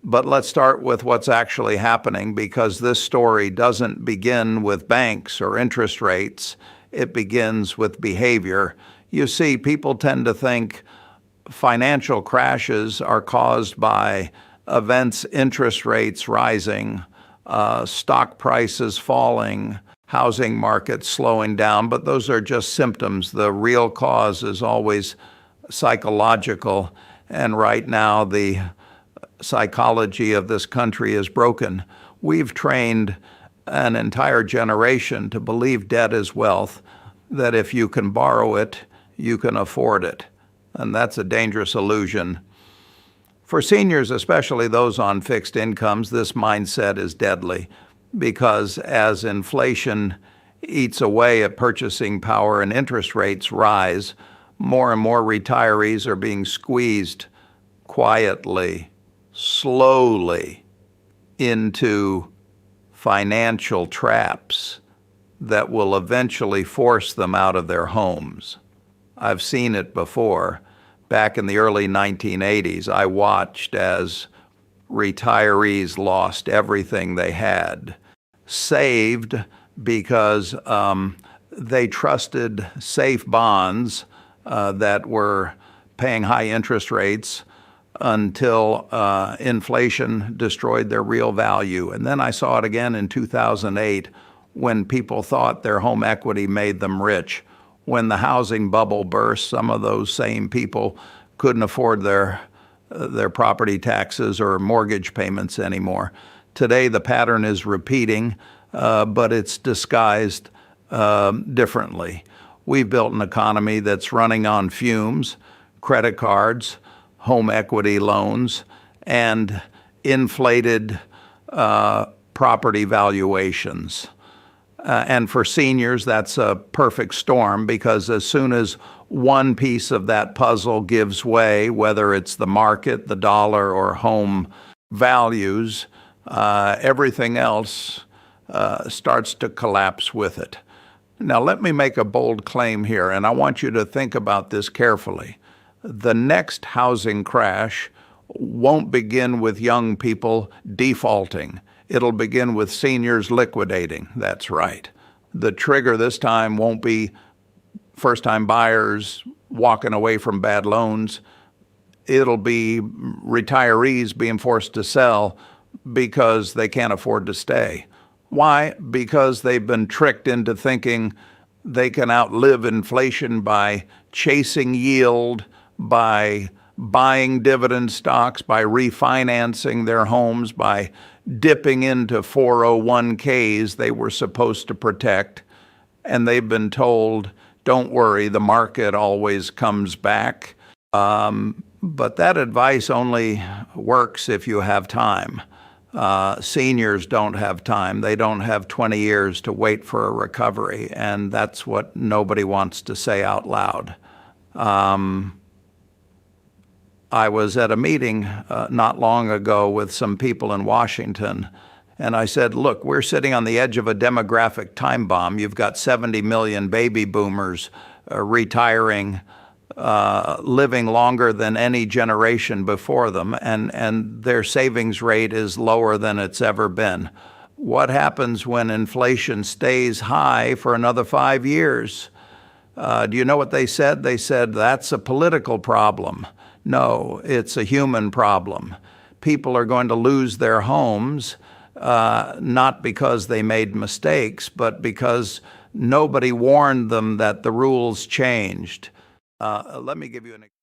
But let's start with what's actually happening, because this story doesn't begin with banks or interest rates. It begins with behavior. You see, people tend to think financial crashes are caused by events, interest rates rising, stock prices falling, housing markets slowing down, but those are just symptoms. The real cause is always psychological, and right now the psychology of this country is broken. We've trained an entire generation to believe debt is wealth, that if you can borrow it, you can afford it. And that's a dangerous illusion. For seniors, especially those on fixed incomes, this mindset is deadly, because as inflation eats away at purchasing power and interest rates rise, more and more retirees are being squeezed quietly, slowly into financial traps that will eventually force them out of their homes. I've seen it before. Back in the early 1980s, I watched as retirees lost everything they had, saved because they trusted safe bonds that were paying high interest rates until inflation destroyed their real value. And then I saw it again in 2008 when people thought their home equity made them rich. When the housing bubble burst, some of those same people couldn't afford their property taxes or mortgage payments anymore. Today, the pattern is repeating, but it's disguised differently. We've built an economy that's running on fumes, credit cards, home equity loans, and inflated property valuations. And for seniors, that's a perfect storm, because as soon as one piece of that puzzle gives way, whether it's the market, the dollar, or home values, everything else starts to collapse with it. Now, let me make a bold claim here, and I want you to think about this carefully. The next housing crash won't begin with young people defaulting. It'll begin with seniors liquidating. That's right. The trigger this time won't be first-time buyers walking away from bad loans. It'll be retirees being forced to sell because they can't afford to stay. Why? Because they've been tricked into thinking they can outlive inflation by chasing yield, by buying dividend stocks, by refinancing their homes, by dipping into 401ks they were supposed to protect. And they've been told, don't worry, the market always comes back. But that advice only works if you have time. Seniors don't have time. They don't have 20 years to wait for a recovery, and that's what nobody wants to say out loud. I was at a meeting not long ago with some people in Washington, and I said, look, we're sitting on the edge of a demographic time bomb. You've got 70 million baby boomers retiring, living longer than any generation before them, and their savings rate is lower than it's ever been. What happens when inflation stays high for another 5 years? Do you know what they said? They said, that's a political problem. No, it's a human problem. People are going to lose their homes, not because they made mistakes, but because nobody warned them that the rules changed. Let me give you an example.